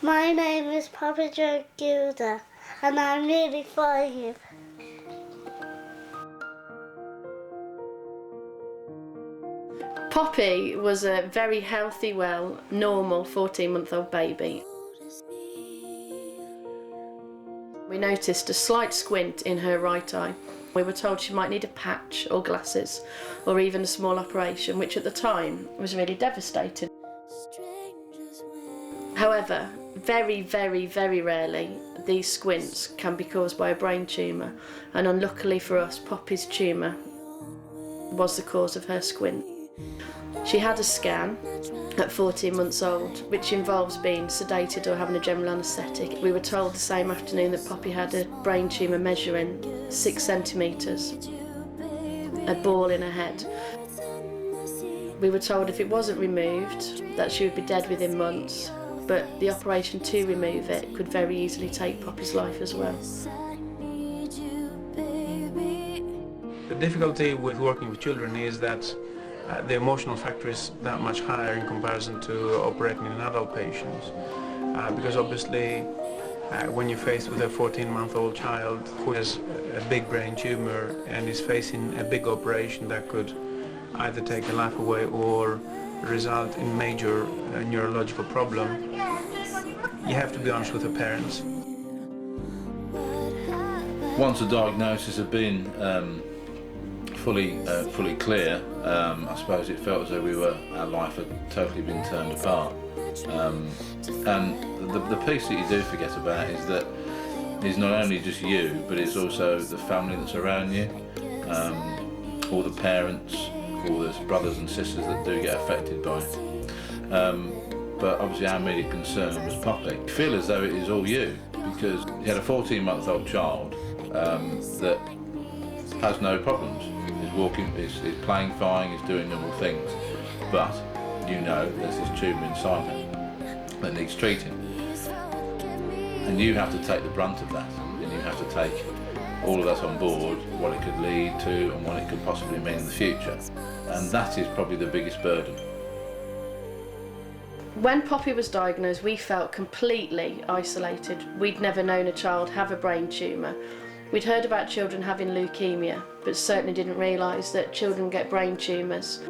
My name is Papa Joe Gilda and I'm nearly 5. Poppy was a very healthy, well, normal 14-month-old baby. We noticed a slight squint in her right eye. We were told she might need a patch or glasses or even a small operation, which at the time was really devastating. However, very, very, very rarely these squints can be caused by a brain tumour, and unluckily for us, Poppy's tumour was the cause of her squint. She had a scan at 14 months old, which involves being sedated or having a general anaesthetic. We were told the same afternoon that Poppy had a brain tumour measuring 6 centimetres, a ball in her head. We were told if it wasn't removed that she would be dead within months, but the operation to remove it could very easily take Poppy's life as well. The difficulty with working with children is that the emotional factor is that much higher in comparison to operating in adult patients, because obviously when you're faced with a 14-month-old child who has a big brain tumor and is facing a big operation that could either take a life away or result in major neurological problem, you have to be honest with the parents. Once the diagnosis had been fully clear, I suppose it felt as though our life had totally been turned apart. And the piece that you do forget about is that it's not only just you, but it's also the family that's around you, all the parents, all the brothers and sisters that do get affected by it. But obviously our immediate concern was Poppy. You feel as though it is all you, because you had a 14-month-old child that has no problems. He's walking, he's playing fine, he's doing normal things, but you know there's this tumour inside him that needs treating. And you have to take the brunt of that, and you have to take all of that on board, what it could lead to and what it could possibly mean in the future. And that is probably the biggest burden. When Poppy was diagnosed, we felt completely isolated. We'd never known a child have a brain tumour. We'd heard about children having leukemia, but certainly didn't realise that children get brain tumours.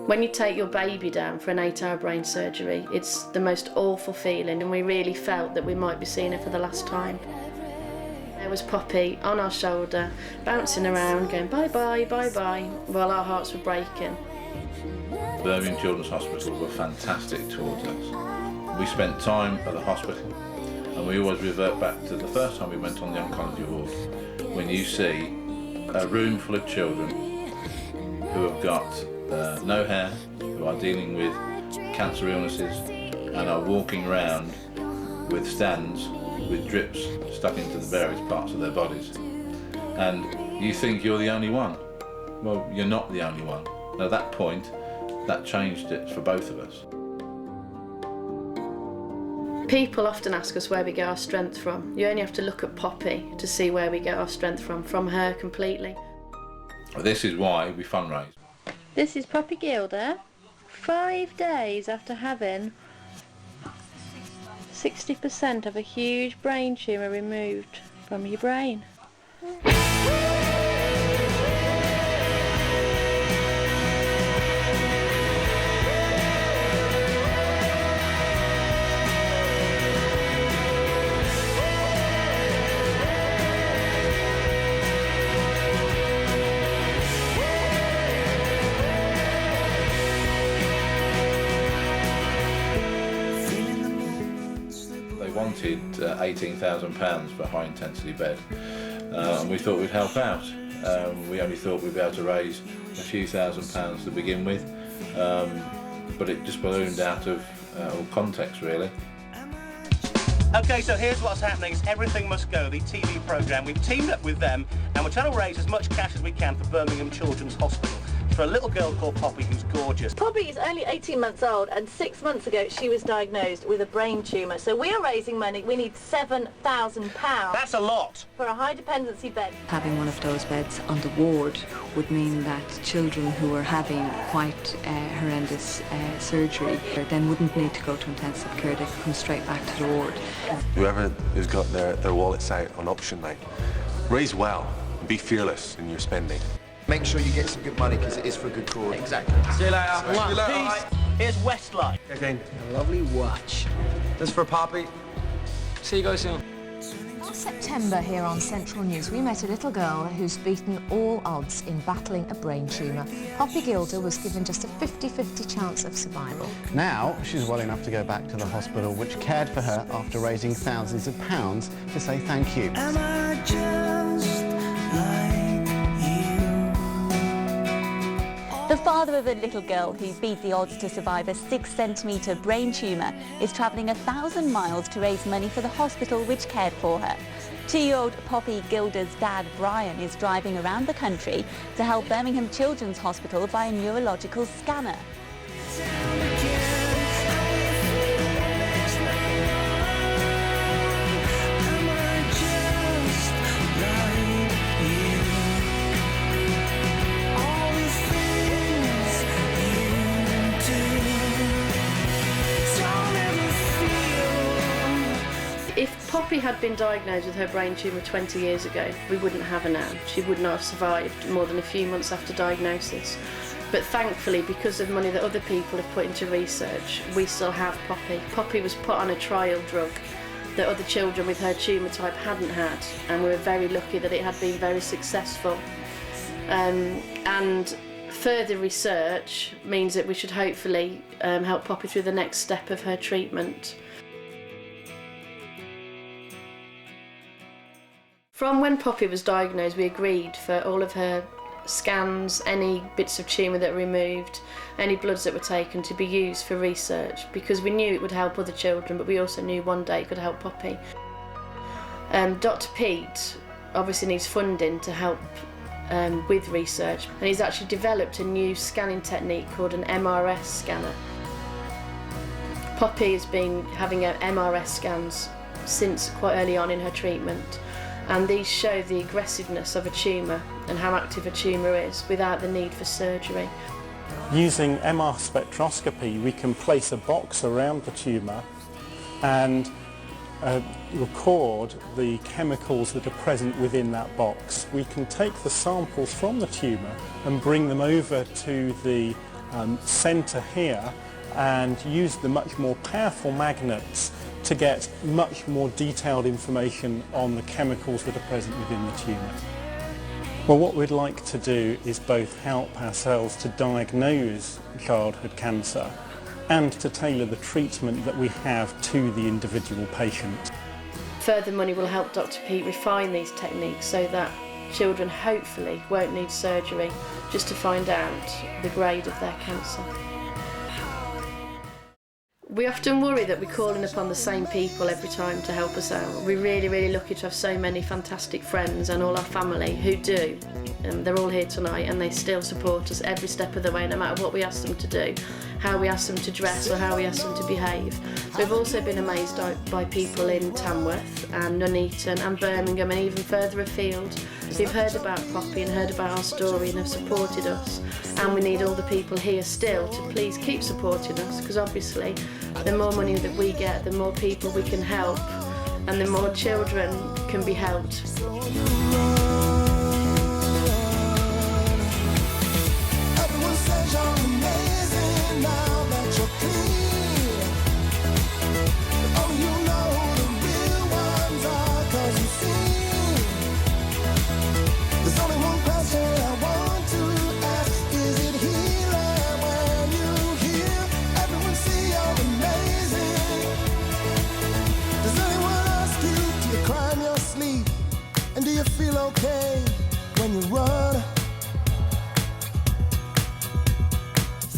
When you take your baby down for an 8-hour brain surgery, it's the most awful feeling, and we really felt that we might be seeing her for the last time. There was Poppy on our shoulder, bouncing around, going bye-bye, bye-bye, while our hearts were breaking. Birmingham Children's Hospital were fantastic towards us. We spent time at the hospital, and we always revert back to the first time we went on the oncology ward, when you see a room full of children who have got no hair, who are dealing with cancer illnesses and are walking around with stands with drips stuck into the various parts of their bodies. And you think you're the only one. Well, you're not the only one. And at that point, that changed it for both of us. People often ask us where we get our strength from. You only have to look at Poppy to see where we get our strength from her completely. This is why we fundraise. This is Poppy Gilda, 5 days after having 60% of a huge brain tumour removed from your brain. Wanted £18,000 for a high intensity bed, and we thought we'd help out. We only thought we'd be able to raise a few £1,000s to begin with, but it just ballooned out of all context really. Okay, so here's what's happening. It's Everything Must Go, the TV programme. We've teamed up with them and we're trying to raise as much cash as we can for Birmingham Children's Hospital. for a little girl called Poppy who's gorgeous. Poppy is only 18 months old, and 6 months ago she was diagnosed with a brain tumour. So we are raising money. We need £7,000. That's a lot. For a high dependency bed. Having one of those beds on the ward would mean that children who are having quite horrendous surgery then wouldn't need to go to intensive care. They could come straight back to the ward. Whoever has got their wallets out on option night, raise well, be fearless in your spending. Make sure you get some good money because it is for a good cause. Exactly. See you later. Peace. Here's Westlife. Again, a lovely watch. This for Poppy. See you guys soon. Last September here on Central News, we met a little girl who's beaten all odds in battling a brain tumour. Poppy Gilder was given just a 50-50 chance of survival. Now she's well enough to go back to the hospital, which cared for her after raising thousands of pounds to say thank you. Am I just like you? The father of a little girl who beat the odds to survive a 6-centimetre brain tumour is travelling 1,000 miles to raise money for the hospital which cared for her. 2-year-old Poppy Gilder's dad, Brian, is driving around the country to help Birmingham Children's Hospital buy a neurological scanner. If Poppy had been diagnosed with her brain tumour 20 years ago, we wouldn't have her now. She would not have survived more than a few months after diagnosis. But thankfully, because of money that other people have put into research, we still have Poppy. Poppy was put on a trial drug that other children with her tumour type hadn't had, and we were very lucky that it had been very successful. And further research means that we should hopefully help Poppy through the next step of her treatment. From when Poppy was diagnosed, we agreed for all of her scans, any bits of tumour that were removed, any bloods that were taken to be used for research, because we knew it would help other children, but we also knew one day it could help Poppy. Dr. Pete obviously needs funding to help with research, and he's actually developed a new scanning technique called an MRS scanner. Poppy has been having MRS scans since quite early on in her treatment, and these show the aggressiveness of a tumour and how active a tumour is without the need for surgery. Using MR spectroscopy, we can place a box around the tumour and record the chemicals that are present within that box. We can take the samples from the tumour and bring them over to the centre here and use the much more powerful magnets to get much more detailed information on the chemicals that are present within the tumour. Well, what we'd like to do is both help ourselves to diagnose childhood cancer and to tailor the treatment that we have to the individual patient. Further money will help Dr. Pete refine these techniques so that children hopefully won't need surgery just to find out the grade of their cancer. We often worry that we're calling upon the same people every time to help us out. We're really, really lucky to have so many fantastic friends and all our family who do. They're all here tonight and they still support us every step of the way, no matter what we ask them to do, how we ask them to dress or how we ask them to behave. We've also been amazed by people in Tamworth and Nuneaton and Birmingham and even further afield who've heard about Poppy and heard about our story and have supported us. And we need all the people here still to please keep supporting us, because obviously the more money that we get, the more people we can help and the more children can be helped. Everyone says you're amazing now that you're clean. Oh, you know who the real ones are, 'cause you see. There's only one question I want to ask. Is it healing when you hear everyone say you're amazing? Does anyone ask you, do you cry in your sleep? And do you feel okay when you run?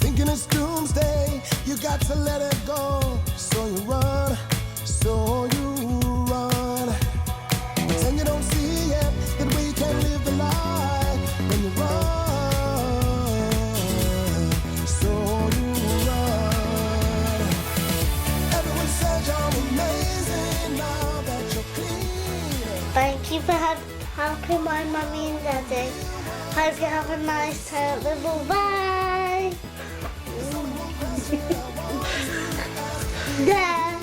Thinking it's doomsday, you got to let it go. So you run, so you run. Pretend you don't see it, that we can live the life when you run. to my mummy and daddy. Hope you have a nice time. Bye. Yeah.